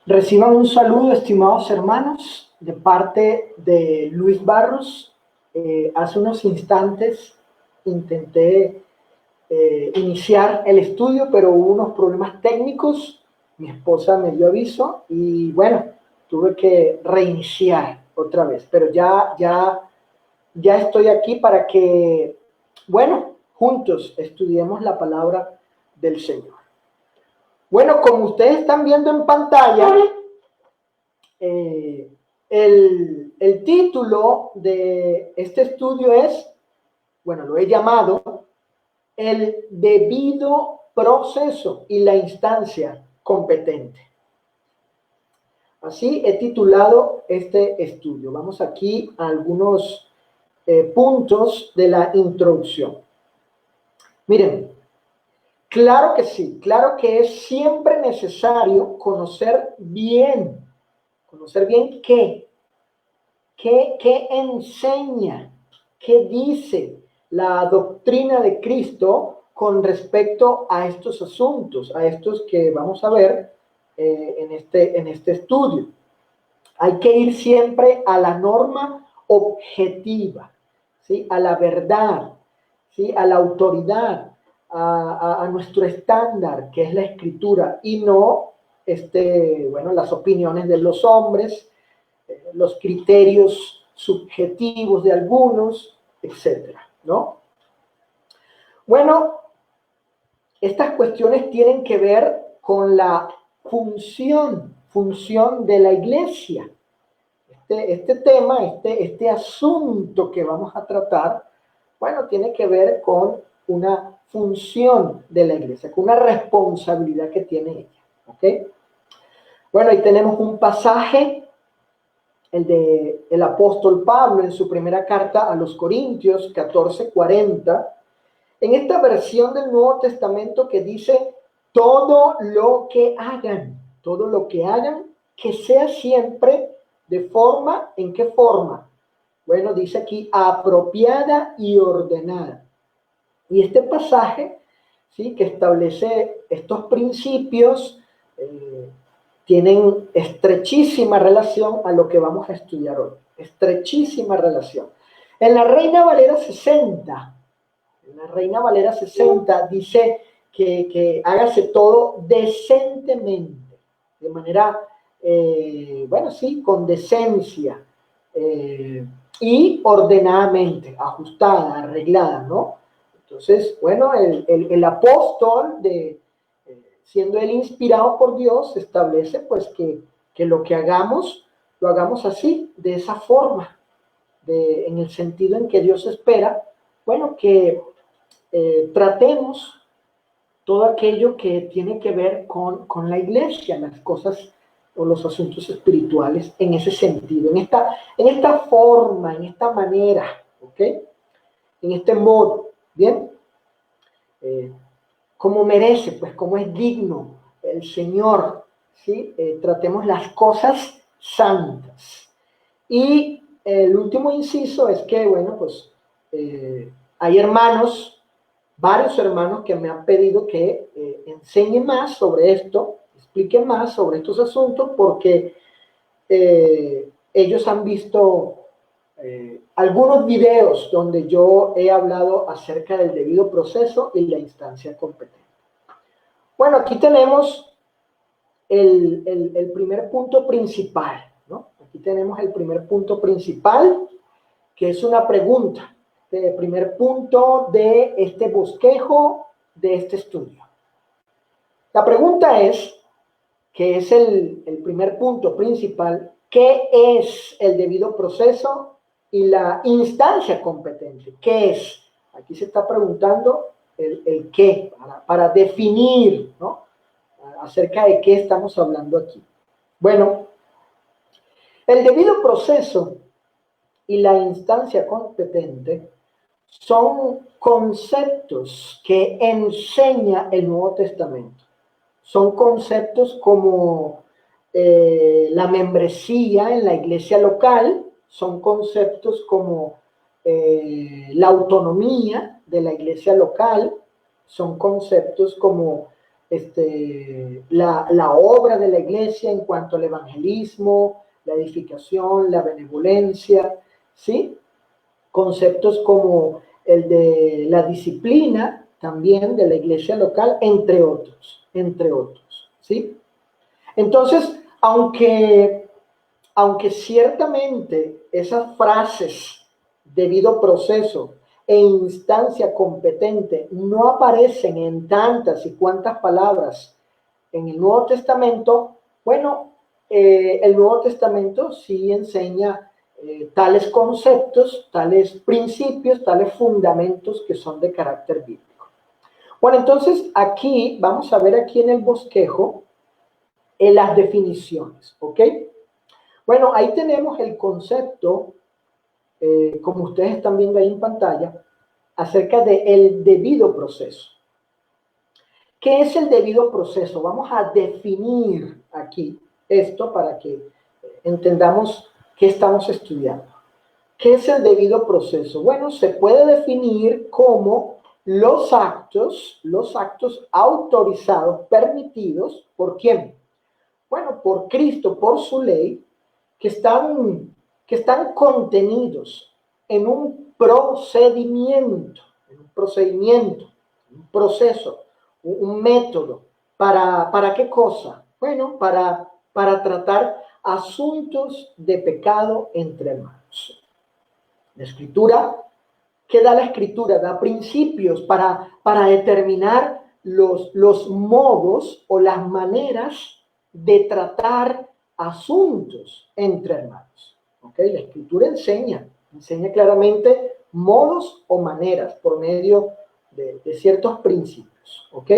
Reciban un saludo, estimados hermanos, de parte de Luis Barros. Hace unos instantes intenté iniciar el estudio, pero hubo unos problemas técnicos. Mi esposa me dio aviso y bueno, tuve que reiniciar otra vez. Pero ya estoy aquí para que, bueno, juntos estudiemos la palabra del Señor. Bueno, como ustedes están viendo en pantalla, el título de este estudio es, bueno, lo he llamado el debido proceso y la instancia competente. Así he titulado este estudio. Vamos aquí a algunos puntos de la introducción. Miren, claro que sí, claro que es siempre necesario conocer bien qué enseña, qué dice la doctrina de Cristo con respecto a estos asuntos, a estos que vamos a ver en este estudio. Hay que ir siempre a la norma objetiva, ¿sí? A la verdad, ¿sí? A la autoridad, a nuestro estándar, que es la Escritura, y no las opiniones de los hombres, los criterios subjetivos de algunos, etcétera, ¿no? Bueno, estas cuestiones tienen que ver con la función de la iglesia. Este tema, este asunto que vamos a tratar, bueno, tiene que ver con una función de la iglesia, con una responsabilidad que tiene ella, ¿ok? Bueno, ahí tenemos un pasaje, el del apóstol Pablo en su primera carta a los Corintios, 14:40, en esta versión del Nuevo Testamento que dice, todo lo que hagan, que sea siempre de forma, ¿en qué forma? Bueno, dice aquí, apropiada y ordenada. Y este pasaje, ¿sí?, que establece estos principios, tienen estrechísima relación a lo que vamos a estudiar hoy. Estrechísima relación. En la Reina Valera 60, dice que hágase todo decentemente, de manera, con decencia y ordenadamente, ajustada, arreglada, ¿no? Entonces, bueno, el apóstol siendo él inspirado por Dios, establece pues que lo que hagamos, lo hagamos así, de esa forma, en el sentido en que Dios espera, bueno, que tratemos todo aquello que tiene que ver con la iglesia, las cosas o los asuntos espirituales en ese sentido, en esta forma, en esta manera, ¿ok? En este modo, ¿bien? Como merece, pues como es digno el Señor, ¿sí? Tratemos las cosas santas. Y el último inciso es que, bueno, pues hay varios hermanos que me han pedido que enseñe más sobre esto, explique más sobre estos asuntos, porque ellos han visto algunos videos donde yo he hablado acerca del debido proceso y la instancia competente. Bueno, aquí tenemos el primer punto principal, ¿no? Aquí tenemos el primer punto principal, que es una pregunta. El primer punto de este bosquejo, de este estudio. La pregunta es, que es el primer punto principal, ¿qué es el debido proceso y la instancia competente? ¿Qué es? Aquí se está preguntando el qué, para definir, ¿no?, acerca de qué estamos hablando aquí. Bueno, el debido proceso y la instancia competente son conceptos que enseña el Nuevo Testamento. Son conceptos como la membresía en la iglesia local, son conceptos como la autonomía de la iglesia local, son conceptos como la obra de la iglesia en cuanto al evangelismo, la edificación, la benevolencia, ¿sí? Conceptos como el de la disciplina también de la iglesia local, entre otros, ¿sí? Entonces, aunque ciertamente esas frases debido proceso e instancia competente no aparecen en tantas y cuantas palabras en el Nuevo Testamento, bueno, el Nuevo Testamento sí enseña tales conceptos, tales principios, tales fundamentos que son de carácter bíblico. Bueno, entonces aquí vamos a ver aquí en el bosquejo las definiciones, ¿ok? Bueno, ahí tenemos el concepto, como ustedes están viendo ahí en pantalla, acerca del debido proceso. ¿Qué es el debido proceso? Vamos a definir aquí esto para que entendamos qué estamos estudiando. ¿Qué es el debido proceso? Bueno, se puede definir como los actos autorizados, permitidos, ¿por quién? Bueno, por Cristo, por su ley, que están contenidos en un procedimiento, un proceso, un método. ¿Para qué cosa? Bueno, para tratar asuntos de pecado entre hermanos. La escritura, ¿qué da la escritura? Da principios para determinar los modos o las maneras de tratar asuntos entre hermanos. ¿Okay? La escritura enseña claramente modos o maneras por medio de ciertos principios. ¿Ok?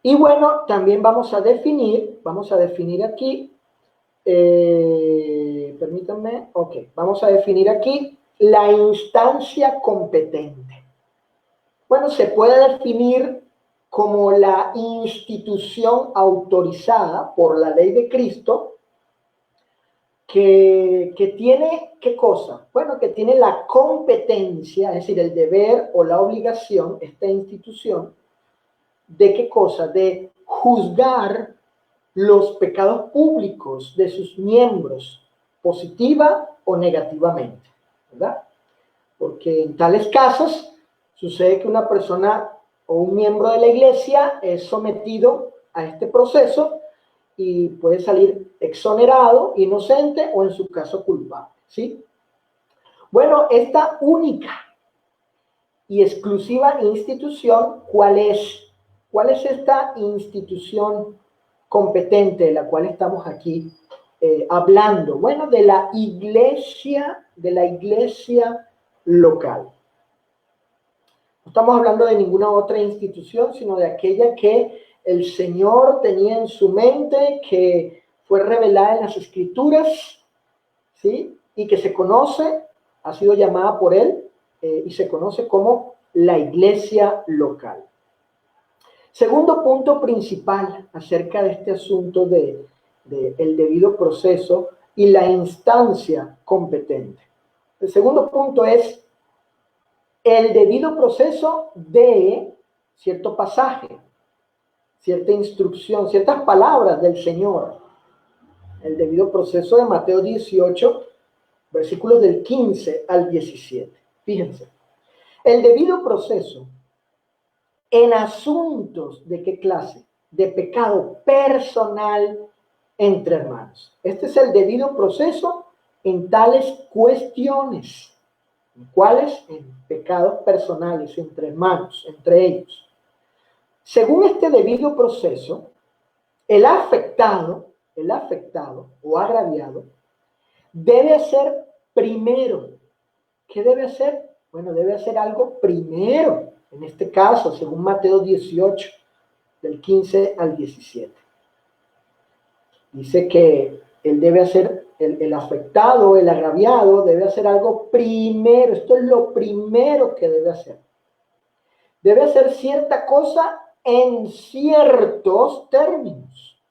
Y bueno, también vamos a definir aquí, permítanme, ok, vamos a definir aquí la instancia competente. Bueno, se puede definir como la institución autorizada por la ley de Cristo que tiene, ¿qué cosa? Bueno, que tiene la competencia, es decir, el deber o la obligación, esta institución, ¿de qué cosa? De juzgar los pecados públicos de sus miembros, positiva o negativamente, ¿verdad? Porque en tales casos sucede que una persona o un miembro de la iglesia es sometido a este proceso y puede salir exonerado, inocente o en su caso culpable, ¿sí? Bueno, esta única y exclusiva institución, ¿cuál es? ¿Cuál es esta institución competente de la cual estamos aquí hablando? Bueno, de la iglesia local. No estamos hablando de ninguna otra institución, sino de aquella que el Señor tenía en su mente, que fue revelada en las Escrituras, ¿sí? Y que se conoce, ha sido llamada por Él, y se conoce como la iglesia local. Segundo punto principal acerca de este asunto de el debido proceso y la instancia competente. El segundo punto es el debido proceso de cierto pasaje, cierta instrucción, ciertas palabras del Señor. El debido proceso de Mateo 18, versículos del 15 al 17. Fíjense, el debido proceso en asuntos de qué clase, de pecado personal entre hermanos. Este es el debido proceso en tales cuestiones. ¿En cuáles? En pecados personales entre hermanos, entre ellos. Según este debido proceso, el afectado o agraviado debe hacer primero. ¿Qué debe hacer? Bueno, debe hacer algo primero. En este caso, según Mateo 18, del 15 al 17. Dice que él debe hacer, el afectado, el agraviado, debe hacer algo primero. Esto es lo primero que debe hacer. Debe hacer cierta cosa en ciertos términos.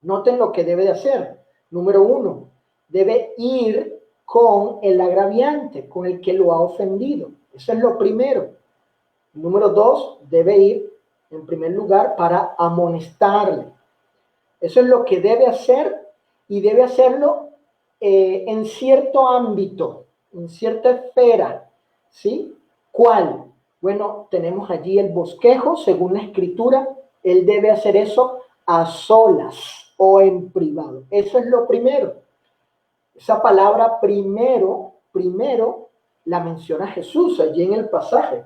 Noten lo que debe de hacer. Número 1, debe ir con el agraviante, con el que lo ha ofendido. Eso es lo primero. Número 2, debe ir en primer lugar, para amonestarle. Eso es lo que debe hacer, y debe hacerlo en cierto ámbito, en cierta esfera, ¿sí? ¿Cuál? Bueno, tenemos allí el bosquejo, según la Escritura. Él debe hacer eso a solas o en privado. Eso es lo primero. Esa palabra primero la menciona Jesús allí en el pasaje.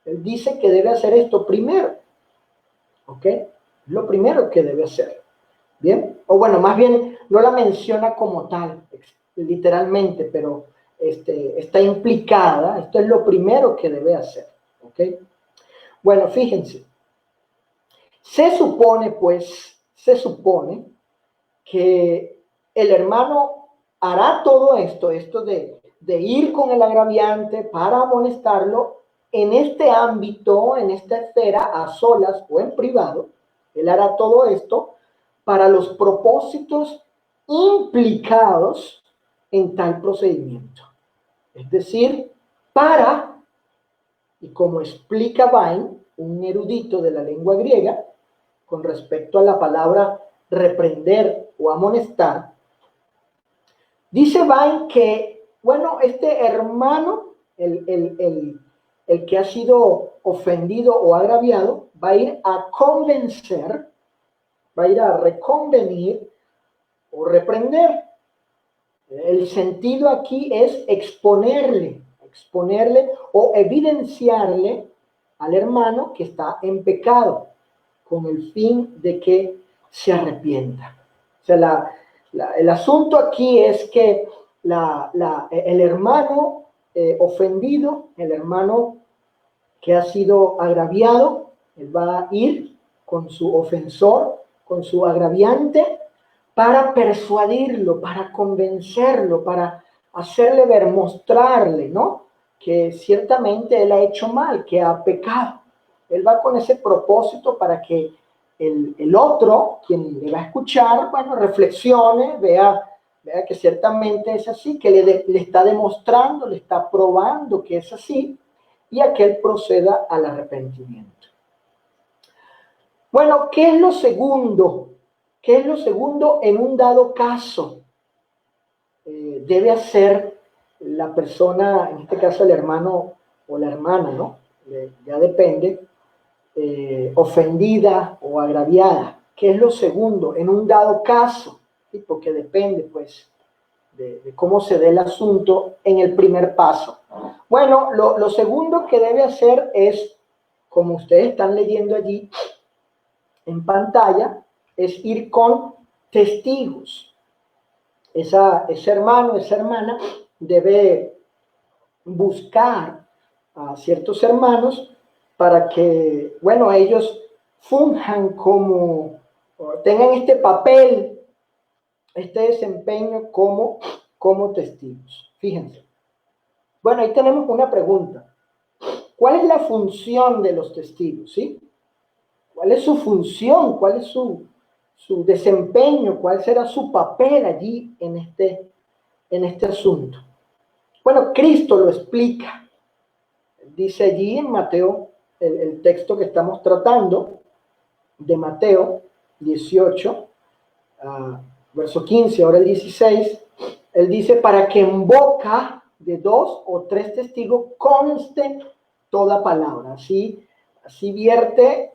Él dice que debe hacer esto primero. ¿Ok? Lo primero que debe hacer. ¿Bien? O bueno, más bien no la menciona como tal, literalmente, pero está implicada. Esto es lo primero que debe hacer. ¿Ok? Bueno, fíjense. Se supone que el hermano hará todo esto de ir con el agraviante para amonestarlo en este ámbito, en esta esfera, a solas o en privado. Él hará todo esto para los propósitos implicados en tal procedimiento. Es decir, y como explica Vine, un erudito de la lengua griega, con respecto a la palabra reprender o amonestar, dice Vine que, bueno, este hermano, el que ha sido ofendido o agraviado, va a ir a convencer, va a ir a reconvenir o reprender. El sentido aquí es exponerle o evidenciarle al hermano que está en pecado, con el fin de que se arrepienta. O sea, el asunto aquí es que el hermano ofendido, el hermano que ha sido agraviado, él va a ir con su ofensor, con su agraviante, para persuadirlo, para convencerlo, para hacerle ver, mostrarle, ¿no? Que ciertamente él ha hecho mal, que ha pecado. Él va con ese propósito para que el otro, quien le va a escuchar, bueno, reflexione, vea que ciertamente es así, que le está demostrando, le está probando que es así, y a que él proceda al arrepentimiento. Bueno, ¿qué es lo segundo? ¿Qué es lo segundo en un dado caso? Debe hacer la persona, en este caso el hermano o la hermana, ¿no? Ya depende, ofendida o agraviada. ¿Qué es lo segundo en un dado caso? ¿Sí? Porque depende, pues, de cómo se dé el asunto en el primer paso. Bueno, lo segundo que debe hacer es, como ustedes están leyendo allí en pantalla, es ir con testigos. Ese hermano, esa hermana debe buscar a ciertos hermanos para que, bueno, ellos funjan como, tengan este papel, este desempeño como testigos. Fíjense. Bueno, ahí tenemos una pregunta. ¿Cuál es la función de los testigos? ¿Sí? ¿Cuál es su función? ¿Cuál es su desempeño? ¿Cuál será su papel allí en este asunto? Bueno, Cristo lo explica. Dice allí en Mateo, el texto que estamos tratando, de Mateo 18, verso 15, ahora el 16, él dice, para que en boca de 2 o 3 testigos conste toda palabra. Así vierte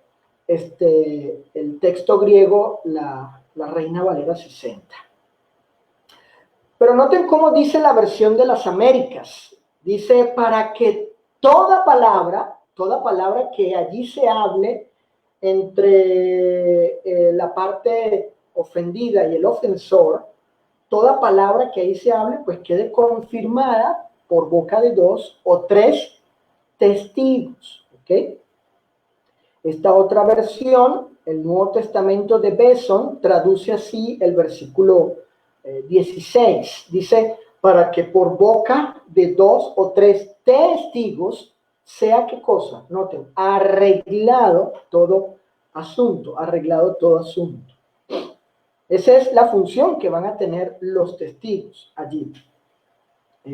el texto griego, la Reina Valera 60. Pero noten cómo dice la versión de las Américas. Dice, para que toda palabra que allí se hable entre la parte ofendida y el ofensor, toda palabra que ahí se hable, pues quede confirmada por boca de 2 o 3 testigos. ¿Ok? Esta otra versión, el Nuevo Testamento de Beson, traduce así el versículo 16. Dice, para que por boca de 2 o 3 testigos sea, ¿qué cosa? Noten, arreglado todo asunto. Esa es la función que van a tener los testigos allí.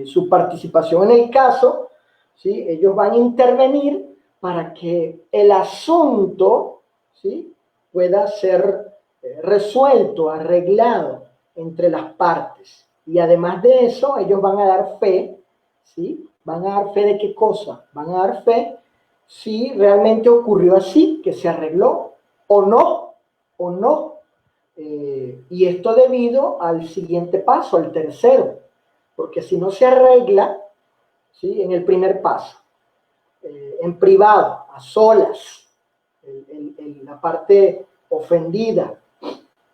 Su participación en el caso, ¿sí? Ellos van a intervenir para que el asunto, ¿sí?, pueda ser resuelto, arreglado entre las partes. Y además de eso, ellos van a dar fe, ¿sí? ¿Van a dar fe de qué cosa? Van a dar fe si realmente ocurrió así, que se arregló, o no. Y esto debido al siguiente paso, al tercero, porque si no se arregla, ¿sí?, en el primer paso, en privado, a solas, la parte ofendida,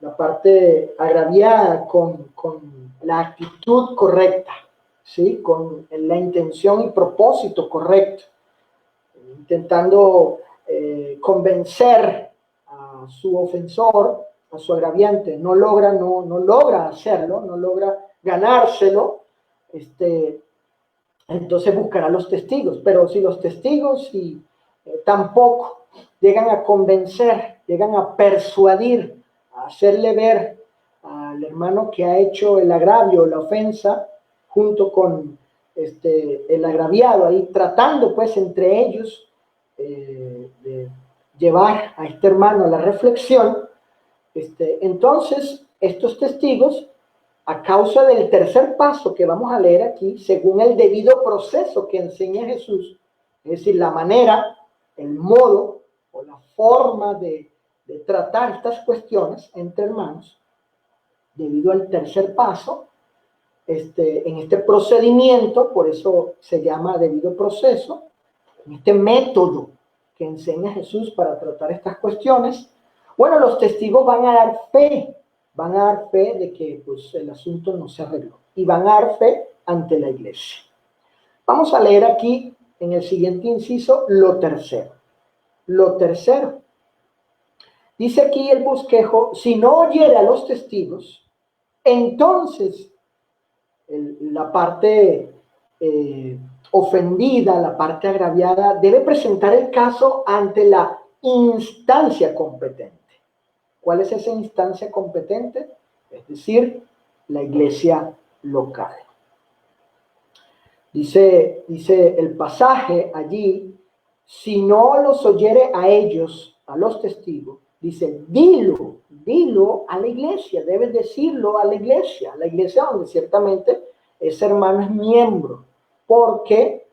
la parte agraviada con la actitud correcta, ¿sí?, con la intención y propósito correcto, intentando convencer a su ofensor, a su agraviante, no logra hacerlo, no logra ganárselo, entonces buscará los testigos. Pero si los testigos tampoco llegan a convencer, llegan a persuadir, a hacerle ver al hermano que ha hecho el agravio, la ofensa, junto con el agraviado, ahí tratando pues entre ellos de llevar a este hermano a la reflexión, entonces estos testigos, a causa del tercer paso que vamos a leer aquí, según el debido proceso que enseña Jesús, es decir, la manera, el modo o la forma de tratar estas cuestiones entre hermanos, debido al tercer paso, en este procedimiento, por eso se llama debido proceso, en este método que enseña Jesús para tratar estas cuestiones, bueno, los testigos van a dar fe de que pues, el asunto no se arregló y van a dar fe ante la iglesia. Vamos a leer aquí en el siguiente inciso lo tercero. Lo tercero. Dice aquí el bosquejo, si no oyere a los testigos, entonces la parte ofendida, la parte agraviada, debe presentar el caso ante la instancia competente. ¿Cuál es esa instancia competente? Es decir, la iglesia local. Dice el pasaje allí, si no los oyere a ellos, a los testigos, dice, dilo a la iglesia, debes decirlo a la iglesia donde ciertamente ese hermano es miembro, porque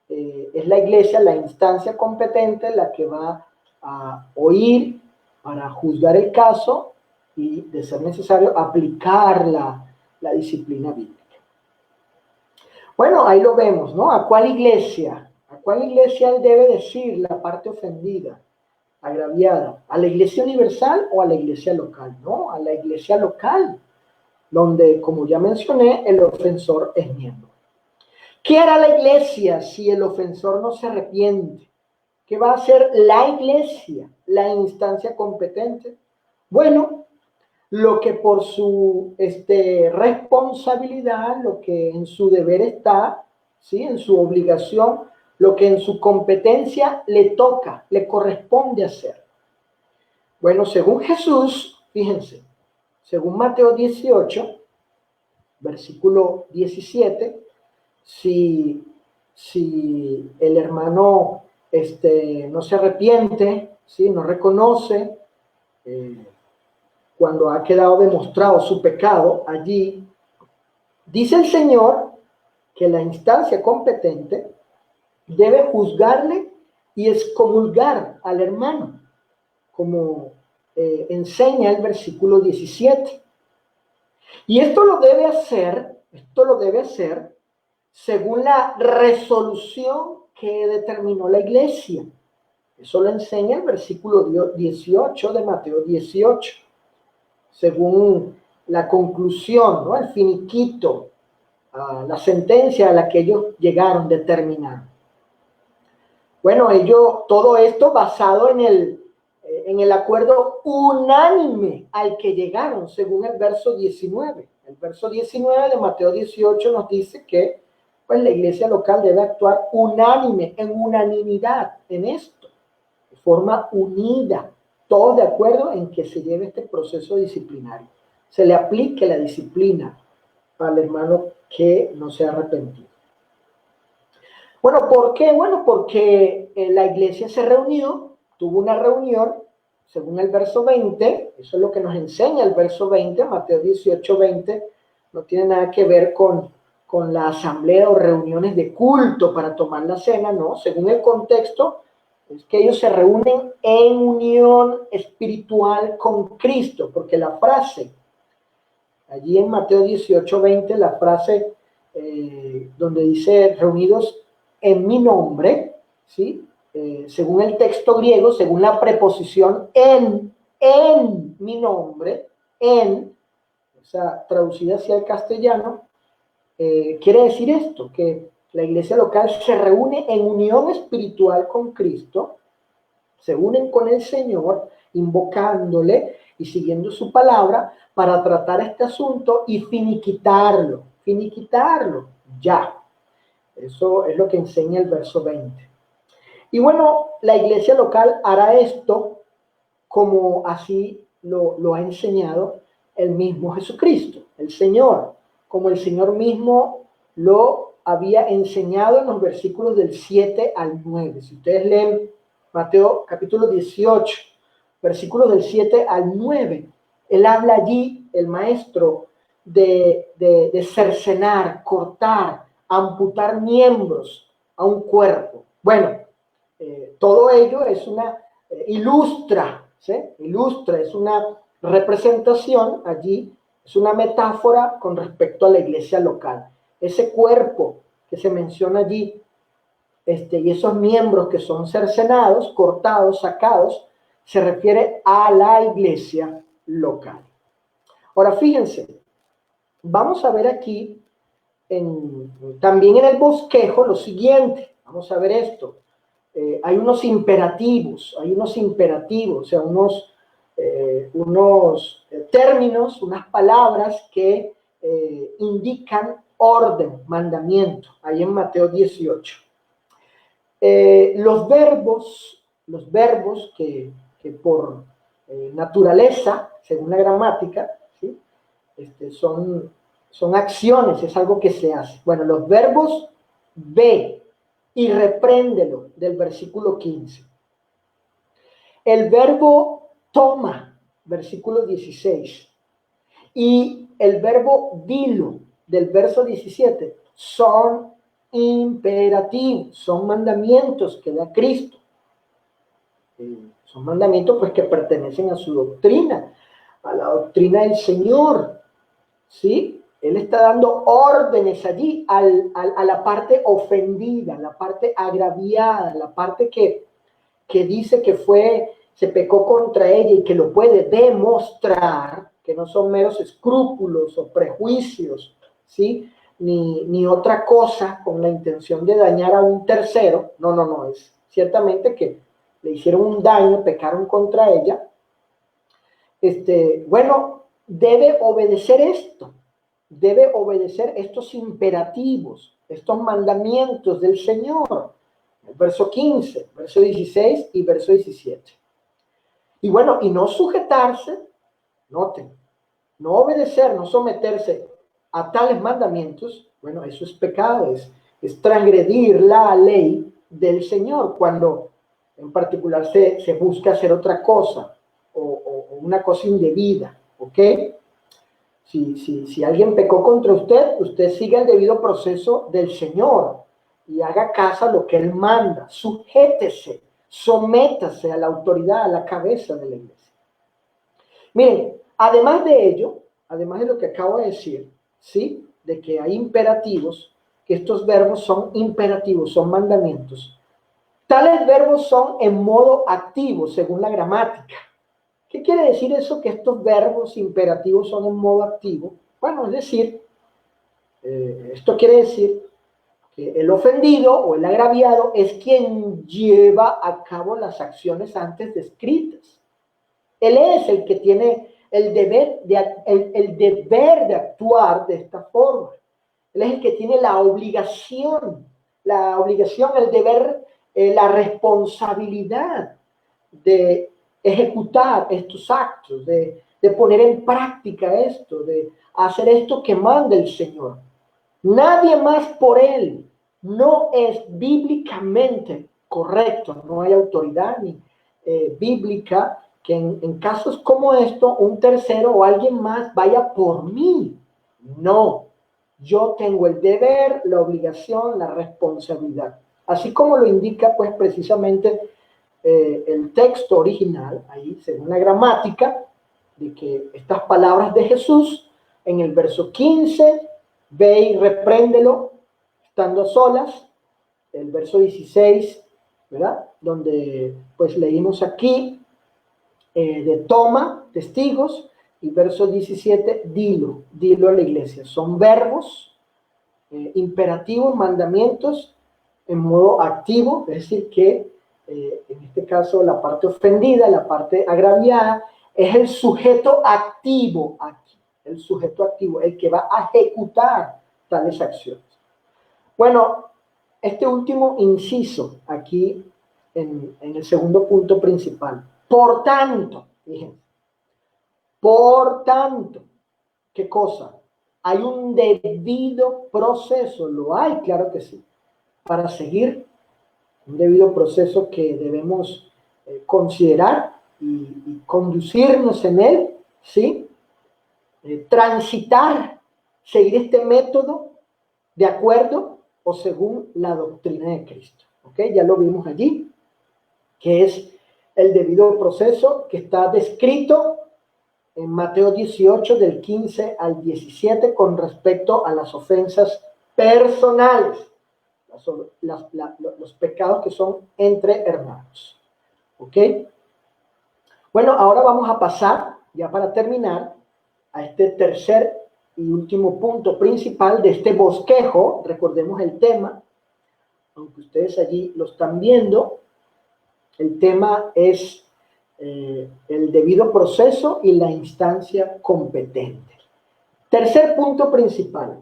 es la iglesia, la instancia competente, la que va a oír para juzgar el caso y, de ser necesario, aplicar la disciplina bíblica. Bueno, ahí lo vemos, ¿no? ¿A cuál iglesia? ¿A cuál iglesia él debe decir la parte ofendida, agraviada? ¿A la iglesia universal o a la iglesia local? No, a la iglesia local, donde, como ya mencioné, el ofensor es miembro. ¿Qué hará la iglesia si el ofensor no se arrepiente? ¿Qué va a hacer la iglesia, la instancia competente? Bueno, lo que por su responsabilidad, lo que en su deber está, ¿sí?, en su obligación, lo que en su competencia le toca, le corresponde hacer. Bueno, según Jesús, fíjense, según Mateo 18, versículo 17, si el hermano no se arrepiente, ¿sí?, no reconoce, cuando ha quedado demostrado su pecado allí, dice el Señor que la instancia competente debe juzgarle y excomulgar al hermano, como enseña el versículo 17. Y esto lo debe hacer según la resolución que determinó la iglesia. Eso lo enseña el versículo 18 de Mateo 18. Según la conclusión, ¿no?, el finiquito, la sentencia a la que ellos llegaron, determinaron. Bueno, todo esto basado en el acuerdo unánime al que llegaron, según el verso 19. El verso 19 de Mateo 18 nos dice que pues, la iglesia local debe actuar unánime, en unanimidad en esto, de forma unida, todos de acuerdo en que se lleve este proceso disciplinario. Se le aplique la disciplina al hermano que no se ha arrepentido. Bueno, ¿por qué? Bueno, porque la iglesia se reunió, tuvo una reunión, según el verso 20, eso es lo que nos enseña el verso 20, Mateo 18, 20, no tiene nada que ver con la asamblea o reuniones de culto para tomar la cena, no, según el contexto, es que ellos se reúnen en unión espiritual con Cristo, porque la frase, allí en Mateo 18, 20, la frase donde dice reunidos en mi nombre, ¿sí? Según el texto griego, según la preposición en mi nombre, o sea, traducida hacia el castellano, quiere decir esto, que la iglesia local se reúne en unión espiritual con Cristo, se unen con el Señor, invocándole y siguiendo su palabra para tratar este asunto y finiquitarlo, ya. Eso es lo que enseña el verso 20. Y bueno, la iglesia local hará esto como así lo ha enseñado el mismo Jesucristo, el Señor, como el Señor mismo lo había enseñado en los versículos del 7 al 9. Si ustedes leen Mateo capítulo 18, versículos del 7 al 9, él habla allí, el maestro, de cercenar, cortar, amputar miembros a un cuerpo. Bueno, todo ello es una, ilustra, ¿sí? Ilustra, es una representación allí, es una metáfora con respecto a la iglesia local. Ese cuerpo que se menciona allí, y esos miembros que son cercenados, cortados, sacados, se refiere a la iglesia local. Ahora, fíjense, vamos a ver aquí, también en el bosquejo, lo siguiente. Vamos a ver esto. Hay unos imperativos, o sea, unos términos, unas palabras que indican orden, mandamiento, ahí en Mateo 18. Los verbos que por naturaleza, según la gramática, ¿sí? Son acciones, es algo que se hace. Bueno, los verbos ve y repréndelo, del versículo 15. El verbo toma, versículo 16. Y el verbo dilo, del verso 17, son imperativos, son mandamientos que da Cristo. Son mandamientos pues que pertenecen a su doctrina, a la doctrina del Señor, ¿sí? Él está dando órdenes allí a la parte ofendida, la parte agraviada, la parte que dice que se pecó contra ella y que lo puede demostrar, que no son meros escrúpulos o prejuicios, ¿sí? Ni otra cosa con la intención de dañar a un tercero. No, es ciertamente que le hicieron un daño, pecaron contra ella. Bueno, debe obedecer esto. Debe obedecer estos imperativos, estos mandamientos del Señor. El verso 15, verso 16 y verso 17. Y bueno, y no sujetarse, noten, no obedecer, no someterse a tales mandamientos, bueno, eso es pecado, es transgredir la ley del Señor cuando en particular se busca hacer otra cosa o una cosa indebida, ¿ok? Si alguien pecó contra usted, usted siga el debido proceso del Señor y haga caso a lo que Él manda. Sujétese, sométase a la autoridad, a la cabeza de la iglesia. Miren, además de ello, además de lo que acabo de decir, ¿sí? De que hay imperativos, que estos verbos son imperativos, son mandamientos. Tales verbos son en modo activo, según la gramática. ¿Qué quiere decir eso, que estos verbos imperativos son en modo activo? Bueno, es decir, esto quiere decir que el ofendido o el agraviado es quien lleva a cabo las acciones antes descritas. Él es el que tiene el deber de actuar de esta forma. Él es el que tiene la obligación, el deber, la responsabilidad de ejecutar estos actos, de poner en práctica esto, de hacer esto que manda el Señor. Nadie más por Él. No es bíblicamente correcto, no hay autoridad ni bíblica que en casos como esto un tercero o alguien más vaya por mí. No, yo tengo el deber, la obligación, la responsabilidad. Así como lo indica pues precisamente el texto original, ahí según la gramática, de que estas palabras de Jesús en el verso 15, ve y repréndelo estando a solas, el verso 16, ¿verdad? Donde pues leímos aquí de toma, testigos, y verso 17, dilo a la iglesia. Son verbos, imperativos, mandamientos en modo activo, es decir, que en este caso la parte ofendida, la parte agraviada, es el sujeto activo aquí, el sujeto activo, el que va a ejecutar tales acciones. Bueno, este último inciso aquí en el segundo punto principal. Por tanto, fíjense, por tanto, ¿qué cosa? ¿Hay un debido proceso? ¿Lo hay? Claro que sí. Para seguir un debido proceso que debemos considerar y conducirnos en él, ¿sí? Transitar, seguir este método de acuerdo o según la doctrina de Cristo. ¿Ok? Ya lo vimos allí, que es el debido proceso que está descrito en Mateo 18, del 15 al 17, con respecto a las ofensas personales, los pecados que son entre hermanos. ¿Ok? Bueno, ahora vamos a pasar, ya para terminar, a este tercer y último punto principal de este bosquejo. Recordemos el tema, aunque ustedes allí lo están viendo, el tema es el debido proceso y la instancia competente. Tercer punto principal,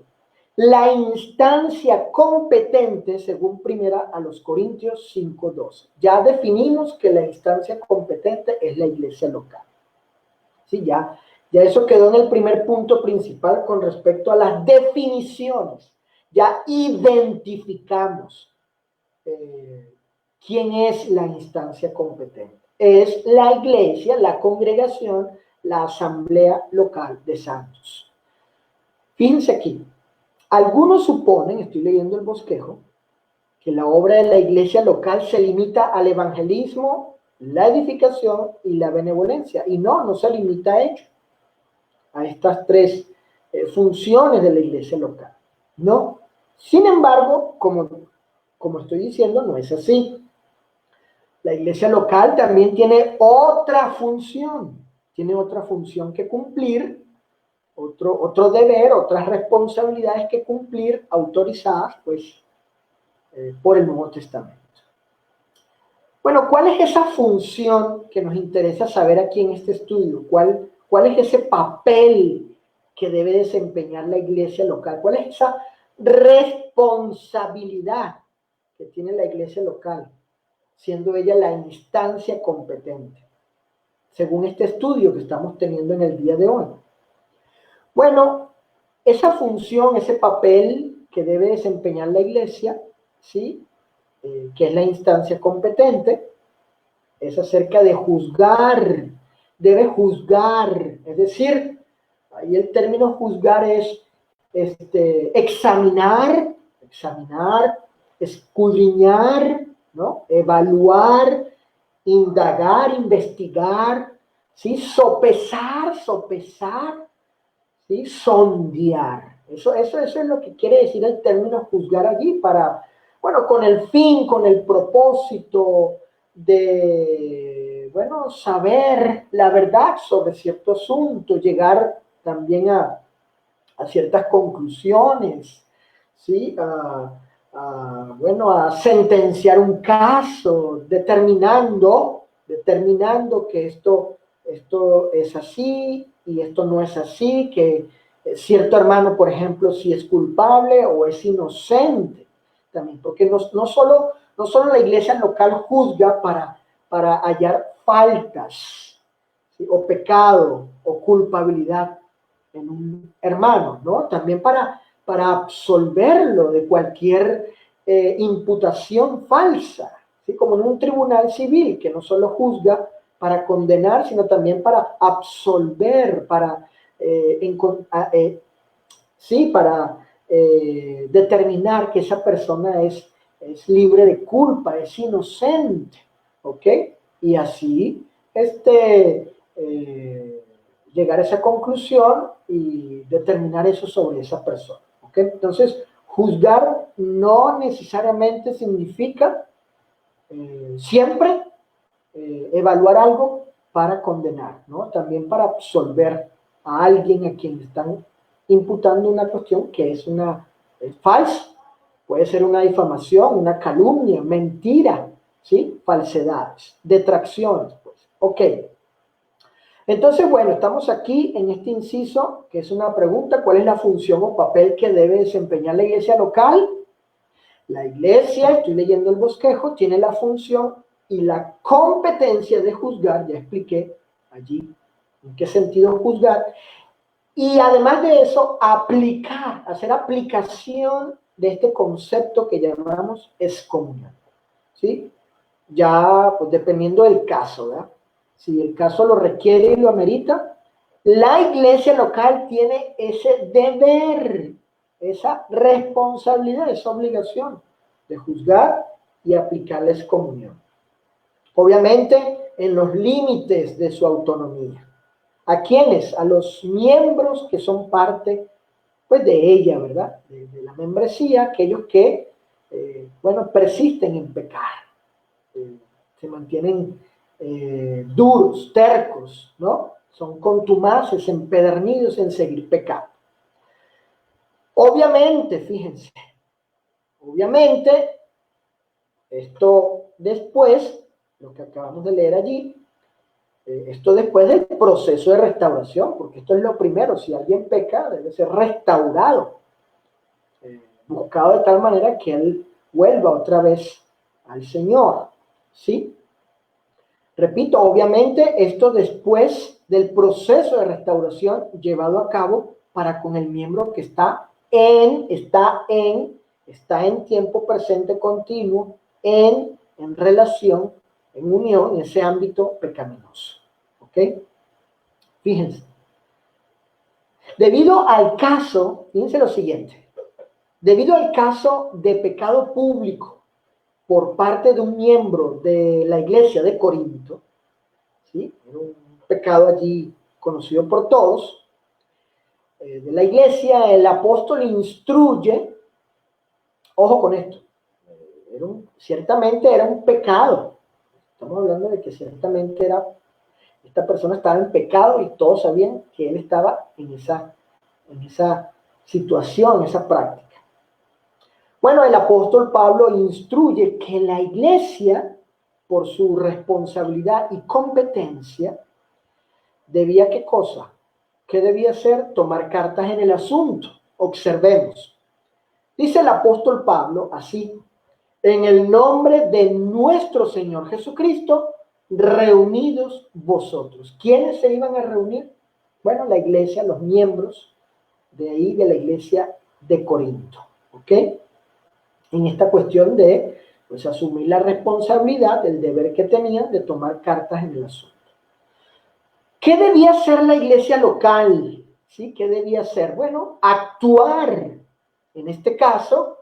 la instancia competente según primera a los Corintios 5:12. Ya definimos que la instancia competente es la iglesia local. Sí, ya eso quedó en el primer punto principal con respecto a las definiciones. Ya identificamos quién es la instancia competente. Es la iglesia, la congregación, la asamblea local de santos. Fíjense aquí, algunos suponen, estoy leyendo el bosquejo, que la obra de la iglesia local se limita al evangelismo, la edificación y la benevolencia. Y no se limita a ello, a estas tres funciones de la iglesia local. No. Sin embargo, como estoy diciendo, no es así. La iglesia local también tiene otra función que cumplir, otro deber, otras responsabilidades que cumplir, autorizadas pues por el Nuevo Testamento. Bueno, ¿cuál es esa función que nos interesa saber aquí en este estudio? ¿Cuál es ese papel que debe desempeñar la iglesia local? ¿Cuál es esa responsabilidad que tiene la iglesia local, siendo ella la instancia competente, según este estudio que estamos teniendo en el día de hoy? Bueno, esa función, ese papel que debe desempeñar la iglesia, ¿sí? Que es la instancia competente, es acerca de juzgar, debe juzgar, es decir, ahí el término juzgar es examinar, escudriñar, ¿no? Evaluar, indagar, investigar, ¿sí? Sopesar, ¿sí? Sondear. Eso es lo que quiere decir el término juzgar allí, para, bueno, con el fin, con el propósito de, bueno, saber la verdad sobre cierto asunto, llegar también a ciertas conclusiones, ¿sí? Bueno, a sentenciar un caso, determinando que esto es así y esto no es así, que cierto hermano, por ejemplo, si es culpable o es inocente también, porque no solo la iglesia local juzga para hallar faltas, ¿sí? O pecado o culpabilidad en un hermano, ¿no? También para absolverlo de cualquier imputación falsa, ¿sí? Como en un tribunal civil, que no solo juzga para condenar, sino también para absolver, para, sí, para determinar que esa persona es libre de culpa, es inocente, ¿ok? Y así, llegar a esa conclusión y determinar eso sobre esa persona, ¿ok? Entonces, juzgar no necesariamente significa siempre evaluar algo para condenar, ¿no? También para absolver a alguien a quien están imputando una cuestión que es falsa. Puede ser una difamación, una calumnia, mentira, ¿sí? Falsedades, detracciones, pues. Ok. Entonces, bueno, estamos aquí en este inciso, que es una pregunta: ¿cuál es la función o papel que debe desempeñar la iglesia local? La iglesia, estoy leyendo el bosquejo, tiene la función y la competencia de juzgar, ya expliqué allí en qué sentido juzgar, y además de eso, aplicar, hacer aplicación de este concepto que llamamos excomunión, ¿sí? Ya, pues dependiendo del caso, ¿verdad? Si el caso lo requiere y lo amerita, la iglesia local tiene ese deber, esa responsabilidad, esa obligación de juzgar y aplicar la excomunión. Obviamente, en los límites de su autonomía. ¿A quiénes? A los miembros que son parte, pues, de ella, ¿verdad? De la membresía, aquellos que, bueno, persisten en pecar, se mantienen duros, tercos, ¿no? Son contumaces, empedernidos en seguir pecando. Obviamente, fíjense, obviamente, esto después, lo que acabamos de leer allí, esto después del proceso de restauración, porque esto es lo primero: si alguien peca, debe ser restaurado, buscado de tal manera que él vuelva otra vez al Señor, ¿sí? Repito, obviamente, esto después del proceso de restauración llevado a cabo para con el miembro que está en tiempo presente continuo, en relación, en unión, en ese ámbito pecaminoso. ¿Ok? Fíjense. Debido al caso, fíjense lo siguiente, debido al caso de pecado público por parte de un miembro de la iglesia de Corinto, ¿sí? Era un pecado allí conocido por todos, de la iglesia, el apóstol instruye, ojo con esto, ciertamente era un pecado, estamos hablando de que ciertamente esta persona estaba en pecado y todos sabían que él estaba en esa situación, en esa práctica. Bueno, el apóstol Pablo instruye que la iglesia, por su responsabilidad y competencia, debía, ¿qué cosa? ¿Qué debía hacer? Tomar cartas en el asunto. Observemos. Dice el apóstol Pablo así: en el nombre de nuestro Señor Jesucristo, reunidos vosotros. ¿Quiénes se iban a reunir? Bueno, la iglesia, los miembros de ahí, de la iglesia de Corinto. ¿Ok? En esta cuestión de, pues, asumir la responsabilidad, del deber que tenían de tomar cartas en el asunto. ¿Qué debía hacer la iglesia local? ¿Sí? ¿Qué debía hacer? Bueno, actuar. En este caso,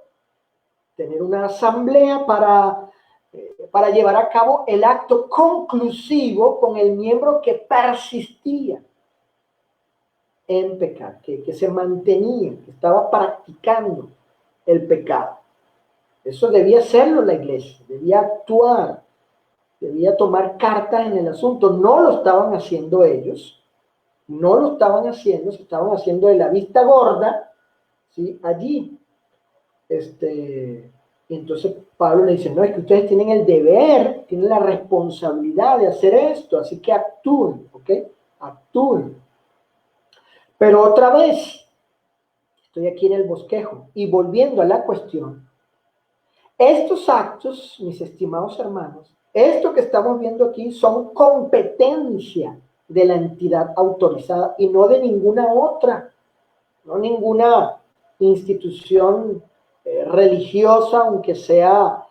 tener una asamblea para llevar a cabo el acto conclusivo con el miembro que persistía en pecar, que se mantenía, que estaba practicando el pecado. Eso debía hacerlo la iglesia, debía actuar, debía tomar cartas en el asunto. No lo estaban haciendo ellos, no lo estaban haciendo, se estaban haciendo de la vista gorda, ¿sí? Allí. Entonces Pablo le dice: no, es que ustedes tienen el deber, tienen la responsabilidad de hacer esto, así que actúen, ¿ok? Actúen. Pero otra vez, estoy aquí en el bosquejo, y volviendo a la cuestión, estos actos, mis estimados hermanos, esto que estamos viendo aquí son competencia de la entidad autorizada y no de ninguna otra, no ninguna institución religiosa, aunque sea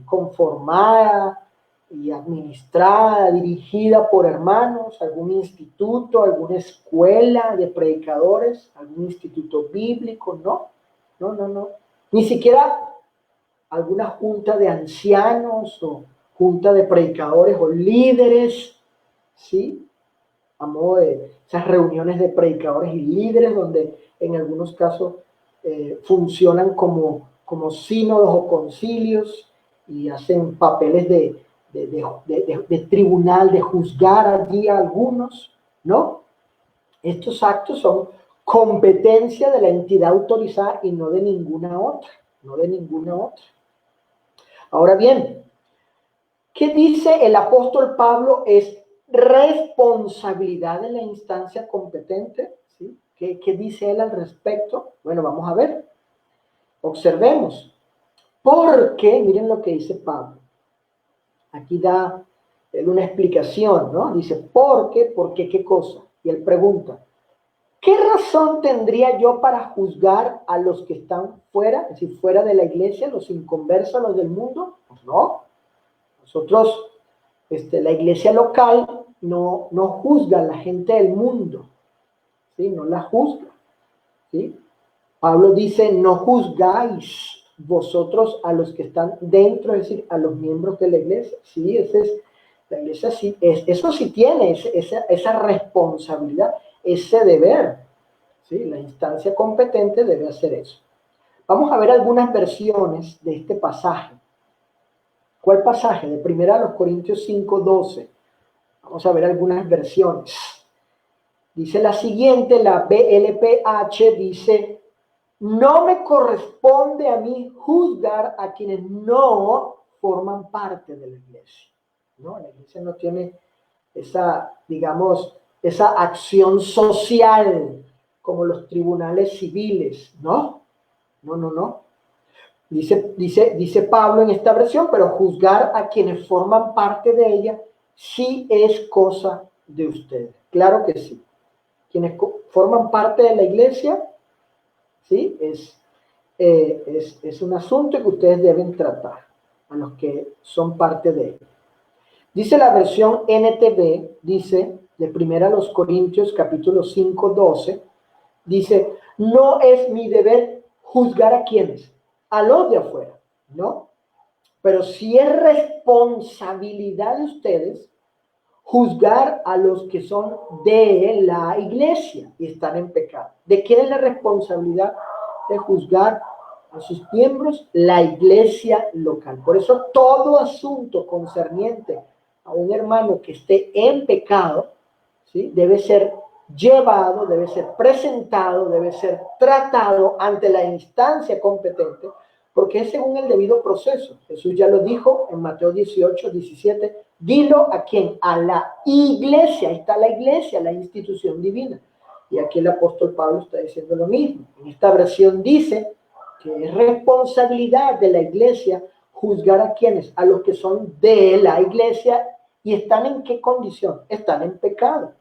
conformada y administrada, dirigida por hermanos, algún instituto, alguna escuela de predicadores, algún instituto bíblico, no, no, no, no. Ni siquiera alguna junta de ancianos o junta de predicadores o líderes, ¿sí? A modo de esas reuniones de predicadores y líderes donde en algunos casos funcionan como sínodos o concilios y hacen papeles de tribunal, de juzgar allí a algunos, ¿no? Estos actos son competencia de la entidad autorizada y no de ninguna otra, no de ninguna otra. Ahora bien, ¿qué dice el apóstol Pablo? Es responsabilidad de la instancia competente, ¿sí? ¿Qué dice él al respecto? Bueno, vamos a ver. Observemos. Porque, miren lo que dice Pablo. Aquí da él una explicación, ¿no? Dice, ¿por qué qué cosa? Y él pregunta, ¿qué razón tendría yo para juzgar a los que están fuera, es decir, fuera de la iglesia, los inconversos, los del mundo? Pues no. Nosotros, la iglesia local no juzga a la gente del mundo, ¿sí? No la juzga, ¿sí? Pablo dice, no juzgáis vosotros a los que están dentro, es decir, a los miembros de la iglesia. Sí, la iglesia sí, eso sí tiene esa responsabilidad, ese deber, ¿sí? La instancia competente debe hacer eso. Vamos a ver algunas versiones de este pasaje. ¿Cuál pasaje? De 1 Corintios 5:12. Vamos a ver algunas versiones. Dice la siguiente, la BLPH dice, no me corresponde a mí juzgar a quienes no forman parte de la iglesia. ¿No? La iglesia no tiene esa, digamos, esa acción social como los tribunales civiles, ¿no? No, no, no. Dice Pablo en esta versión, pero juzgar a quienes forman parte de ella sí es cosa de ustedes. Claro que sí. Quienes forman parte de la iglesia, ¿sí? Es un asunto que ustedes deben tratar, a los que son parte de ella. Dice la versión NTV, dice, de 1 Corintios capítulo 5:12, dice, no es mi deber juzgar a quienes, a los de afuera, ¿no? Pero sí es responsabilidad de ustedes juzgar a los que son de la iglesia y están en pecado. ¿De quién es la responsabilidad de juzgar a sus miembros? La iglesia local. Por eso todo asunto concerniente a un hermano que esté en pecado, ¿sí? Debe ser llevado, debe ser presentado, debe ser tratado ante la instancia competente, porque es según el debido proceso. Jesús ya lo dijo en Mateo 18:17, dilo a quién, a la iglesia. Ahí está la iglesia, la institución divina. Y aquí el apóstol Pablo está diciendo lo mismo. En esta versión dice que es responsabilidad de la iglesia juzgar a quienes, a los que son de la iglesia y están en qué condición, están en pecado.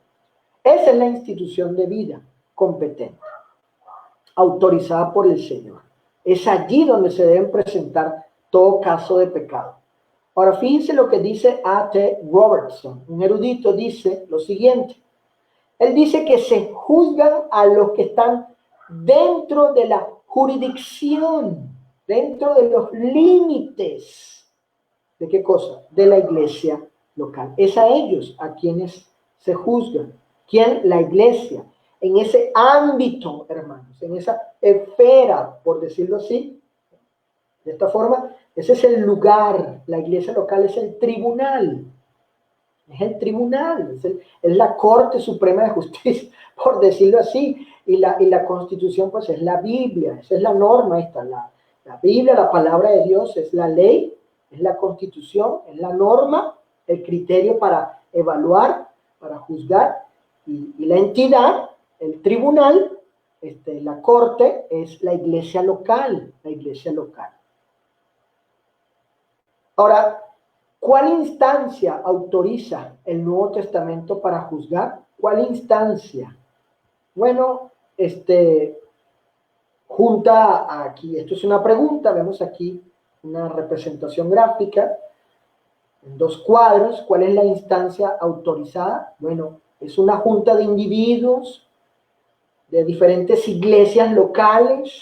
Esa es la institución de vida competente, autorizada por el Señor. Es allí donde se deben presentar todo caso de pecado. Ahora, fíjense lo que dice A.T. Robertson, un erudito, dice lo siguiente. Él dice que se juzgan a los que están dentro de la jurisdicción, dentro de los límites. ¿De qué cosa? De la iglesia local. Es a ellos a quienes se juzgan. ¿Quién? La iglesia. En ese ámbito, hermanos, en esa esfera, por decirlo así, de esta forma, ese es el lugar. La iglesia local es el tribunal. Es el tribunal, es la Corte Suprema de Justicia, por decirlo así. Y la Constitución, pues, es la Biblia. Esa es la norma esta. La Biblia, la palabra de Dios, es la ley, es la Constitución, es la norma, el criterio para evaluar, para juzgar. Y la entidad, el tribunal, la corte, es la iglesia local, la iglesia local. Ahora, ¿cuál instancia autoriza el Nuevo Testamento para juzgar? ¿Cuál instancia? Bueno, junta aquí, esto es una pregunta, vemos aquí una representación gráfica en 2 cuadros. ¿Cuál es la instancia autorizada? Bueno, es una junta de individuos de diferentes iglesias locales,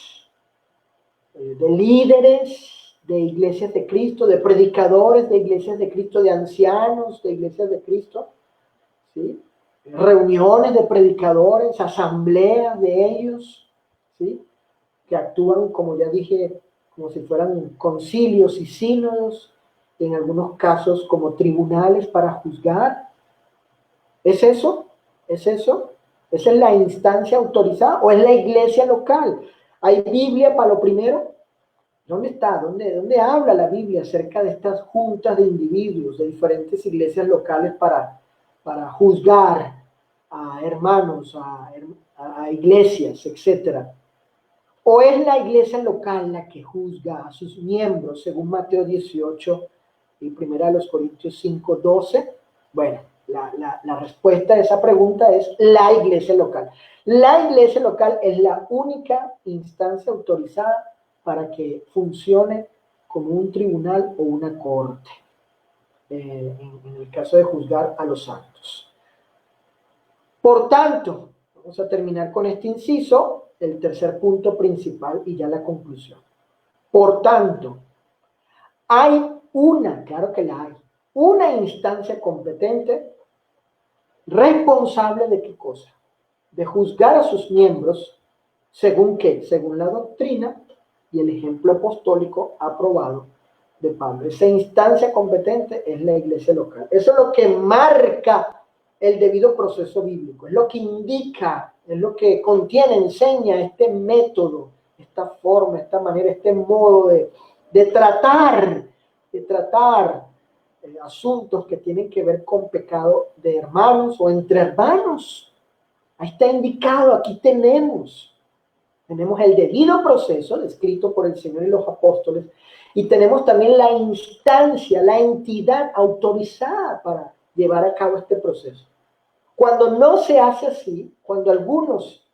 de líderes de iglesias de Cristo, de predicadores de iglesias de Cristo, de ancianos de iglesias de Cristo, ¿sí? Reuniones de predicadores, asambleas de ellos, ¿sí? Que actúan, como ya dije, como si fueran concilios y sínodos, en algunos casos como tribunales para juzgar. ¿Es eso? ¿Es eso? ¿Esa es la instancia autorizada o es la iglesia local? ¿Hay Biblia para lo primero? ¿Dónde está? ¿Dónde habla la Biblia acerca de estas juntas de individuos de diferentes iglesias locales para juzgar a hermanos, a iglesias, etcétera? ¿O es la iglesia local la que juzga a sus miembros, según Mateo 18 y 1 Corintios 5, 12? Bueno, la respuesta a esa pregunta es la iglesia local. La iglesia local es la única instancia autorizada para que funcione como un tribunal o una corte, en el caso de juzgar a los santos. Por tanto, vamos a terminar con este inciso, el tercer punto principal y ya la conclusión. Por tanto, hay claro que la hay, una instancia competente, responsable de qué cosa? De juzgar a sus miembros, ¿según qué? Según la doctrina y el ejemplo apostólico aprobado de Pablo. Esa instancia competente es la iglesia local. Eso es lo que marca el debido proceso bíblico, es lo que indica, es lo que contiene, enseña este método, esta forma, esta manera, este modo de tratar asuntos que tienen que ver con pecado de hermanos o entre hermanos. Ahí está indicado, aquí tenemos el debido proceso descrito por el Señor y los apóstoles, y tenemos también la instancia, la entidad autorizada para llevar a cabo este proceso. Cuando no se hace así, cuando algunos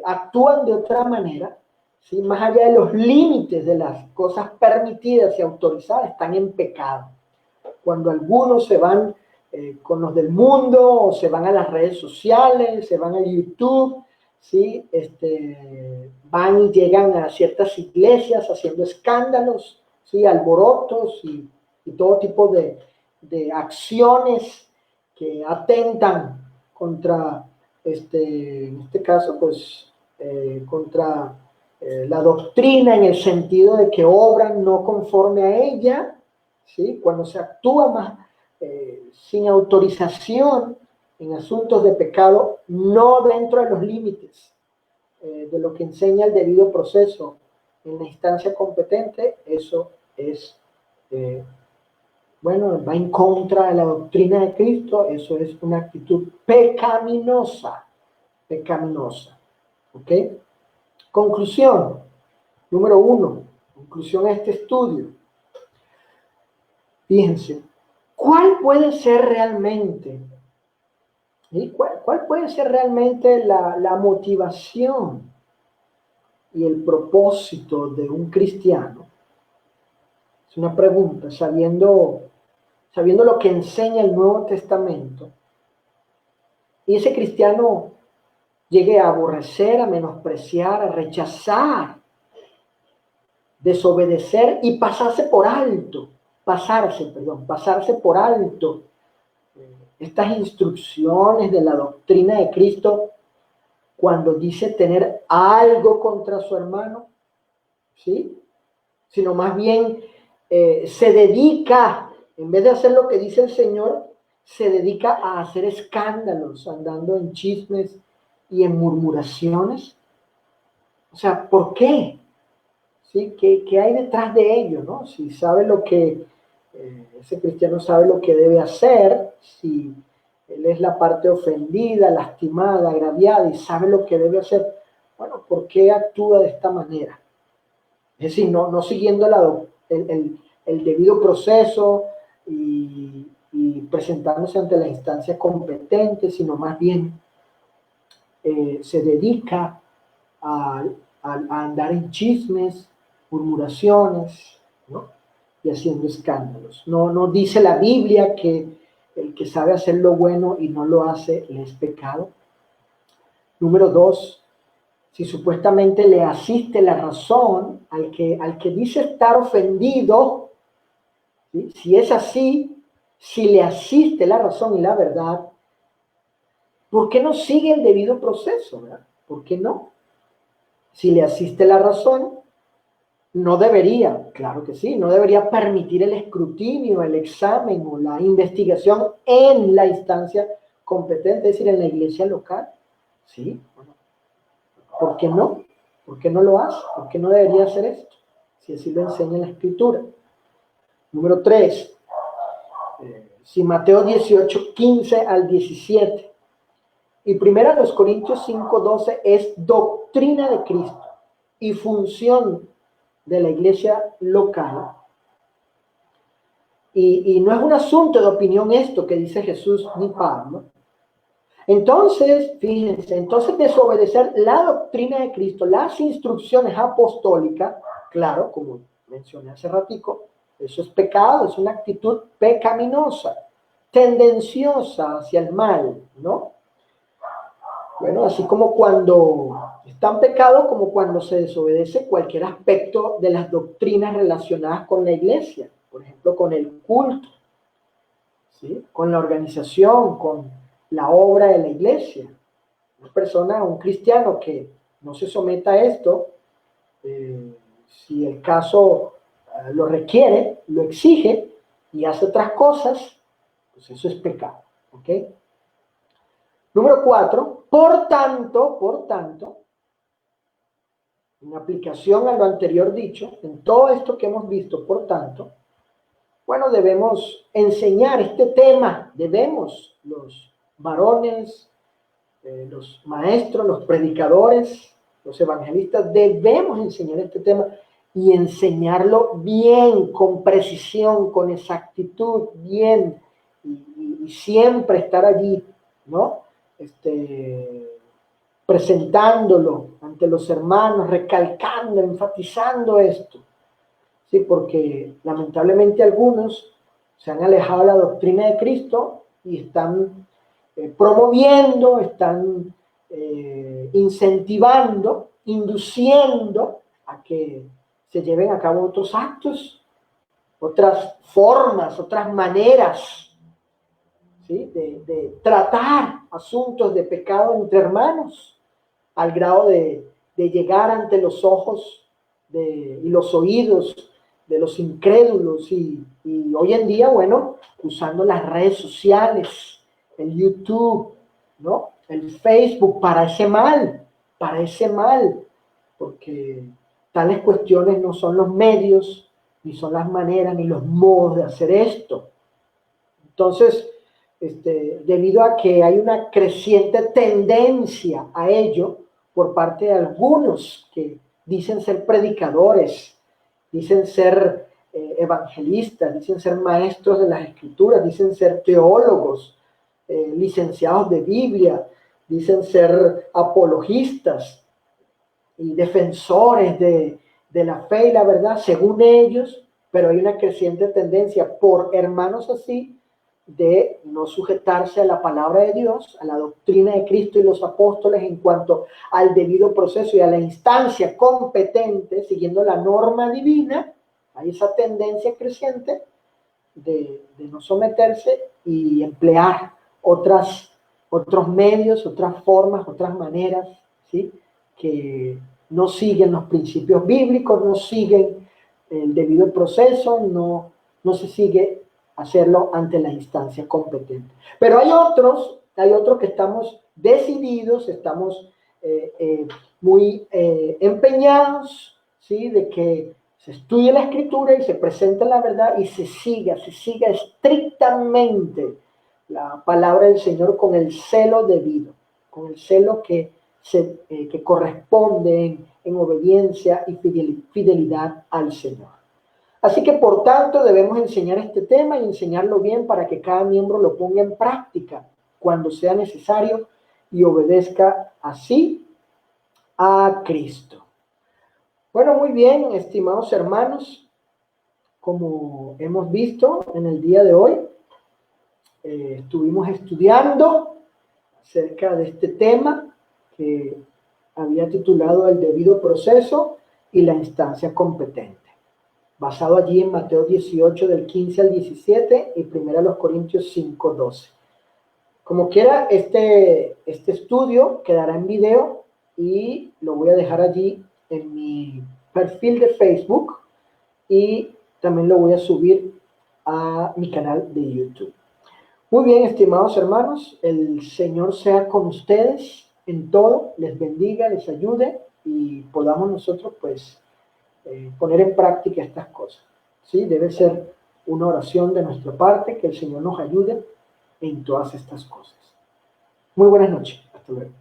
actúan de otra manera, ¿sí? Más allá de los límites de las cosas permitidas y autorizadas, están en pecado. Cuando algunos se van con los del mundo, o se van a las redes sociales, se van a YouTube, ¿sí? Van y llegan a ciertas iglesias haciendo escándalos, ¿sí? Alborotos y todo tipo de acciones que atentan contra, en este caso, pues, contra la doctrina, en el sentido de que obran no conforme a ella, ¿sí? Cuando se actúa más sin autorización en asuntos de pecado, no dentro de los límites de lo que enseña el debido proceso en la instancia competente, eso es, va en contra de la doctrina de Cristo, eso es una actitud pecaminosa, ¿ok? Conclusión, número 1, conclusión a este estudio. Fíjense, ¿cuál puede ser realmente, ¿sí? ¿Cuál puede ser realmente la motivación y el propósito de un cristiano? Es una pregunta, sabiendo lo que enseña el Nuevo Testamento, y ese cristiano llegue a aborrecer, a menospreciar, a rechazar, desobedecer y pasarse por alto estas instrucciones de la doctrina de Cristo cuando dice tener algo contra su hermano, ¿sí? Sino más bien se dedica, en vez de hacer lo que dice el Señor, se dedica a hacer escándalos, andando en chismes y en murmuraciones. O sea, ¿por qué? ¿Sí? ¿Qué hay detrás de ello, no? Si sabe lo que, ese cristiano sabe lo que debe hacer, si él es la parte ofendida, lastimada, agraviada y sabe lo que debe hacer, bueno, ¿por qué actúa de esta manera? Es decir, no siguiendo el debido proceso y presentándose ante la instancia competente, sino más bien se dedica a andar en chismes, murmuraciones, ¿no? Y haciendo escándalos. No dice la Biblia que el que sabe hacer lo bueno y no lo hace, le es pecado. Número 2, si supuestamente le asiste la razón al que dice estar ofendido, ¿sí? Si es así, si le asiste la razón y la verdad, ¿por qué no sigue el debido proceso? ¿Verdad? ¿Por qué no? Si le asiste la razón, no debería, claro que sí, no debería permitir el escrutinio, el examen o la investigación en la instancia competente, es decir, en la iglesia local. Sí, bueno, ¿por qué no? ¿Por qué no lo hace? ¿Por qué no debería hacer esto? Si así lo enseña la Escritura. Número 3, si Mateo 18, 15 al 17 y 1 Corintios 5, 12 es doctrina de Cristo y función de la iglesia local. Y no es un asunto de opinión esto que dice Jesús ni Pablo. Entonces, fíjense, entonces desobedecer la doctrina de Cristo, las instrucciones apostólicas, claro, como mencioné hace ratico, eso es pecado, es una actitud pecaminosa, tendenciosa hacia el mal, ¿no? Bueno, así como cuando es tan pecado como cuando se desobedece cualquier aspecto de las doctrinas relacionadas con la iglesia, por ejemplo, con el culto, ¿sí? Con la organización, con la obra de la iglesia. Una persona, un cristiano que no se someta a esto, si el caso lo requiere, lo exige y hace otras cosas, pues eso es pecado, ¿ok? Número 4, por tanto, en aplicación a lo anterior dicho, en todo esto que hemos visto, por tanto, bueno, debemos enseñar este tema, debemos, los varones, los maestros, los predicadores, los evangelistas, debemos enseñar este tema y enseñarlo bien, con precisión, con exactitud, bien, y siempre estar allí, ¿no? Presentándolo ante los hermanos, recalcando, enfatizando esto. Sí, porque lamentablemente algunos se han alejado de la doctrina de Cristo y están promoviendo, están incentivando, induciendo a que se lleven a cabo otros actos, otras formas, otras maneras, ¿sí? de tratar asuntos de pecado entre hermanos, al grado de llegar ante los ojos y los oídos de los incrédulos y hoy en día, bueno, usando las redes sociales, el YouTube, ¿no? El Facebook para ese mal, porque tales cuestiones no son los medios, ni son las maneras, ni los modos de hacer esto. Entonces, debido a que hay una creciente tendencia a ello por parte de algunos que dicen ser predicadores, dicen ser evangelistas, dicen ser maestros de las escrituras, dicen ser teólogos, licenciados de Biblia, dicen ser apologistas y defensores de la fe y la verdad, según ellos, pero hay una creciente tendencia por hermanos así de no sujetarse a la palabra de Dios, a la doctrina de Cristo y los apóstoles en cuanto al debido proceso y a la instancia competente, siguiendo la norma divina. Hay esa tendencia creciente de no someterse y emplear otros medios, otras formas, otras maneras, ¿sí? Que no siguen los principios bíblicos, no siguen el debido proceso, no se sigue hacerlo ante la instancia competente. Pero hay otros que estamos decididos, estamos muy empeñados, ¿sí? De que se estudie la escritura y se presente la verdad y se siga estrictamente la palabra del Señor con el celo debido, con el celo que corresponde en obediencia y fidelidad al Señor. Así que, por tanto, debemos enseñar este tema y enseñarlo bien para que cada miembro lo ponga en práctica cuando sea necesario y obedezca así a Cristo. Bueno, muy bien, estimados hermanos. como hemos visto en el día de hoy, estuvimos estudiando acerca de este tema que había titulado El debido proceso y la instancia competente, basado allí en Mateo 18 del 15 al 17 y 1 Corintios 5, 12. Como quiera, este estudio quedará en video y lo voy a dejar allí en mi perfil de Facebook y también lo voy a subir a mi canal de YouTube. Muy bien, estimados hermanos, el Señor sea con ustedes en todo, les bendiga, les ayude y podamos nosotros pues poner en práctica estas cosas. ¿Sí? Debe ser una oración de nuestra parte que el Señor nos ayude en todas estas cosas. Muy buenas noches. Hasta luego.